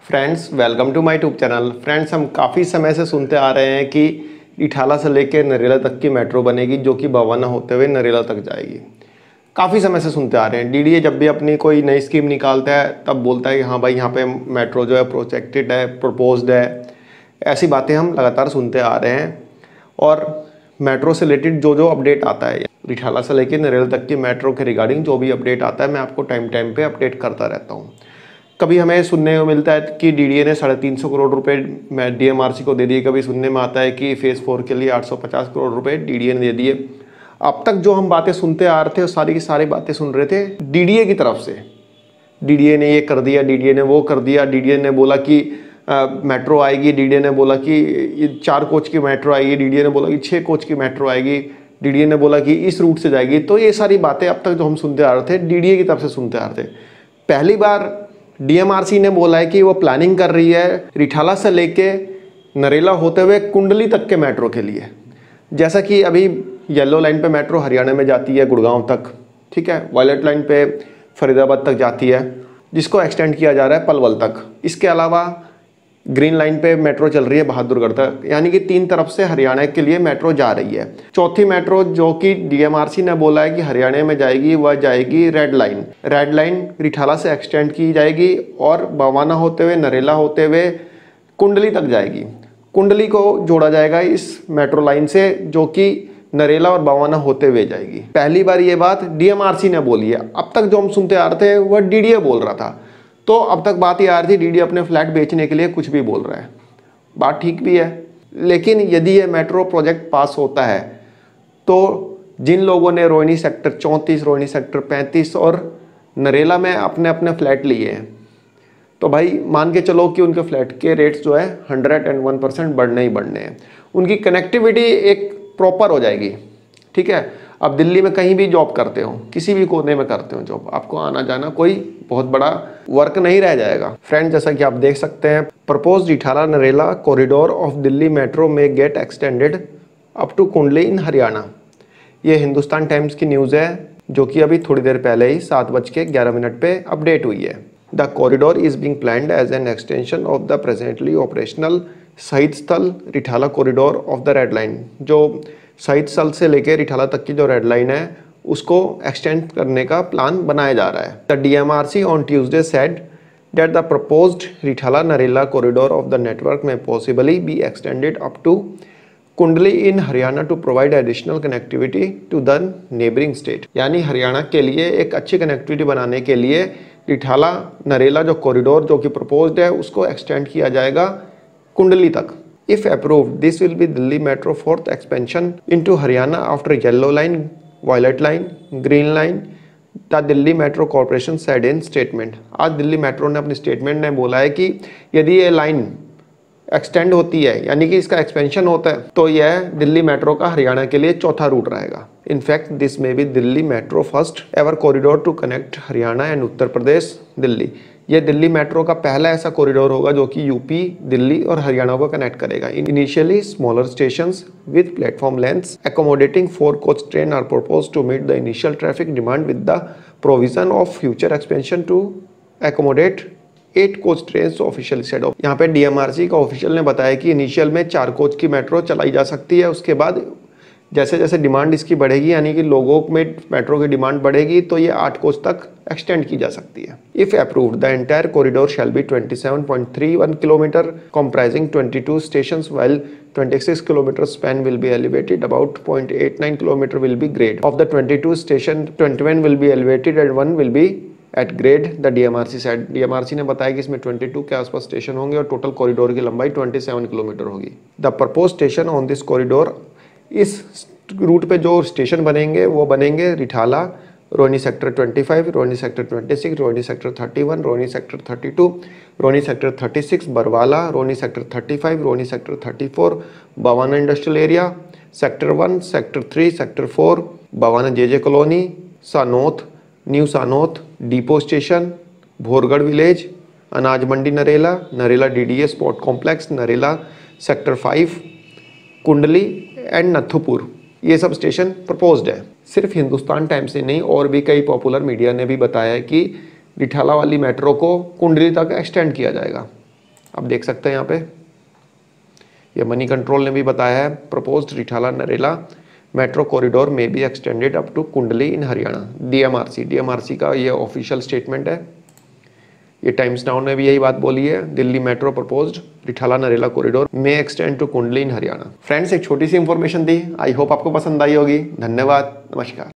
Friends, welcome to my YouTube channel. Friends, हम काफ़ी समय से सुनते आ रहे हैं कि इटाला से लेकर नरेला तक की मेट्रो बनेगी, जो कि बवाना होते हुए नरेला तक जाएगी। काफ़ी समय से सुनते आ रहे हैं। डीडीए जब भी अपनी कोई नई स्कीम निकालता है तब बोलता है कि हाँ भाई, यहाँ पे मेट्रो जो है प्रोजेक्टेड है, प्रपोज्ड है। ऐसी बातें हम लगातार सुनते आ रहे हैं और मेट्रो से रिलेटेड जो जो अपडेट आता है, इटाला से लेकर नरेला तक की मेट्रो के रिगार्डिंग जो भी अपडेट आता है, मैं आपको टाइम टाइम पे अपडेट करता रहता हूँ। कभी हमें सुनने को मिलता है कि डीडीए ने 350 करोड़ रुपए डीएमआरसी को दे दिए। कभी सुनने में आता है कि फेज़ 4 के लिए 850 करोड़ रुपए डीडीए ने दे दिए। अब तक जो हम बातें सुनते आ रहे थे, सारी की सारी बातें सुन रहे थे डीडीए की तरफ से। डीडीए ने ये कर दिया, डीडीए ने वो कर दिया, डीडीए ने बोला कि मेट्रो आएगी, डीडीए ने बोला कि 4 कोच की मेट्रो आएगी, डीडीए ने बोला कि 6 कोच की मेट्रो आएगी, डीडीए ने बोला कि इस रूट से जाएगी। तो ये सारी बातें अब तक जो हम सुनते आ रहे थे डीडीए की तरफ से सुनते आ रहे थे। पहली बार डीएमआरसी ने बोला है कि वो प्लानिंग कर रही है इटाला से लेके नरेला होते हुए कुंडली तक के मेट्रो के लिए। जैसा कि अभी येलो लाइन पे मेट्रो हरियाणा में जाती है गुड़गांव तक, ठीक है। वायलेट लाइन पे फरीदाबाद तक जाती है, जिसको एक्सटेंड किया जा रहा है पलवल तक। इसके अलावा ग्रीन लाइन पे मेट्रो चल रही है बहादुरगढ़ तक, यानी कि 3 तरफ से हरियाणा के लिए मेट्रो जा रही है। चौथी मेट्रो जो कि डीएमआरसी ने बोला है कि हरियाणा में जाएगी, वह जाएगी red line. Red line Itala से एक्सटेंड की जाएगी और बवाना होते हुए नरेला होते हुए कुंडली तक जाएगी। कुंडली को जोड़ा जाएगा इस मेट्रो लाइन से, जो कि नरेला और बवाना होते हुए जाएगी। पहली बार ये बात डीएमआरसी ने बोली है। अब तक जो हम सुनते आ रहे थे वह डीडीए बोल रहा था। तो अब तक बात ये आ रही थी डीडीए अपने फ्लैट बेचने के लिए कुछ भी बोल रहा है। बात ठीक भी है, लेकिन यदि ये मेट्रो प्रोजेक्ट पास होता है तो जिन लोगों ने रोहिणी सेक्टर 34, रोहिणी सेक्टर 35 और नरेला में अपने अपने फ्लैट लिए हैं, तो भाई मान के चलो कि उनके फ्लैट के रेट्स जो है 101% बढ़ने ही बढ़ने हैं। उनकी कनेक्टिविटी एक प्रॉपर हो जाएगी, ठीक है। अब दिल्ली में कहीं भी जॉब करते हो, किसी भी कोने में करते हो जॉब, आपको आना जाना कोई बहुत बड़ा वर्क नहीं रह जाएगा। फ्रेंड, जैसा कि आप देख सकते हैं, proposed Rithala Narela corridor of Delhi metro में get extended up to Kundli in Haryana. ये हिंदुस्तान टाइम्स की न्यूज़ है, जो कि अभी थोड़ी देर पहले ही 7:11 पे अपडेट हुई है। The corridor is being planned as an extension of the presently operational Shaheed Sthal Rithala corridor of the red line. जो शहीद स्थल से लेकर इटाला तक की जो रेड लाइन है, उसको एक्सटेंड करने का प्लान बनाया जा रहा है। The DMRC on Tuesday said that the proposed Rithala Narela corridor of the network may possibly be extended up to Kundli in Haryana to provide additional connectivity to the neighbouring state. यानी हरियाणा के लिए एक अच्छी कनेक्टिविटी बनाने के लिए इटाला नरेला जो कॉरिडोर जो कि प्रपोज्ड है, उसको एक्सटेंड किया जाएगा कुंडली तक। If approved, this will be Delhi Metro 4th expansion into Haryana after Yellow Line, Violet Line, Green Line, the Delhi Metro Corporation said in statement। आज दिल्ली मेट्रो ने अपने स्टेटमेंट में बोला है कि यदि ये लाइन एक्सटेंड होती है, यानी कि इसका एक्सपेंशन होता है, तो यह दिल्ली मेट्रो का हरियाणा के लिए चौथा रूट रहेगा। In fact this may be Delhi metro first ever corridor to connect Haryana and Uttar Pradesh Delhi. यह दिल्ली मेट्रो का पहला ऐसा कॉरिडोर होगा जो कि यूपी, दिल्ली और हरियाणा को कनेक्ट करेगा। Initially smaller stations with platform lengths accommodating 4 coach train are proposed to meet the initial traffic demand with the provision of future expansion to accommodate 8 coach train official said. यहाँ पे DMRC का official ने बताया कि initial में 4 coach की metro चलाई जा सकती है। उसके बाद जैसे जैसे डिमांड इसकी बढ़ेगी, यानी कि लोगों में मेट्रो की डिमांड बढ़ेगी, तो ये 8 कोच तक एक्सटेंड की जा सकती है। If approved, the entire corridor shall be 27.31 kilometre comprising 22 stations, while 26 kilometer span will be elevated. About 0.89 kilometer will be grade. Of the 22 station, 21 will be elevated and 1 will be at grade, the DMRC said। DMRC ने बताया कि इसमें 22 के आसपास station होंगे और total corridor की लंबाई 27 किलोमीटर होगी। The propose station on this corridor, इस रूट पे जो स्टेशन बनेंगे वो बनेंगे Rithala, Rohini sector 25, Rohini sector 26, Rohini sector 31, Rohini sector 32, Rohini sector 36, Barwala, Rohini sector 35, Rohini sector 34, Bawana industrial area, sector 1, sector 3, sector 4, Bawana JJ colony, Sanoth, new Sanoth, depot station, Bhorgarh village, Anaj Mandi Narela, Narela DDA sport complex, Narela sector 5, कुंडली and नथुपुर। ये sub station proposed है। सिर्फ हिंदुस्तान टाइम्स ही नहीं, और भी कई पॉपुलर मीडिया ने भी बताया है कि इटाला वाली मेट्रो को कुंडली तक एक्सटेंड किया जाएगा। आप देख सकते हैं यहाँ पे ये मनी कंट्रोल ने भी बताया है proposed Rithala Narela metro corridor में B extended up to Kundli in Haryana. DMRC का ये ऑफिशियल स्टेटमेंट है। ये टाइम्स नाउ ने भी यही बात बोली है, Delhi metro proposed Rithala Narela corridor में extend to Kundli in Haryana. Friends, एक छोटी सी इंफॉर्मेशन थी, आई होप आपको पसंद आई होगी। धन्यवाद, नमस्कार।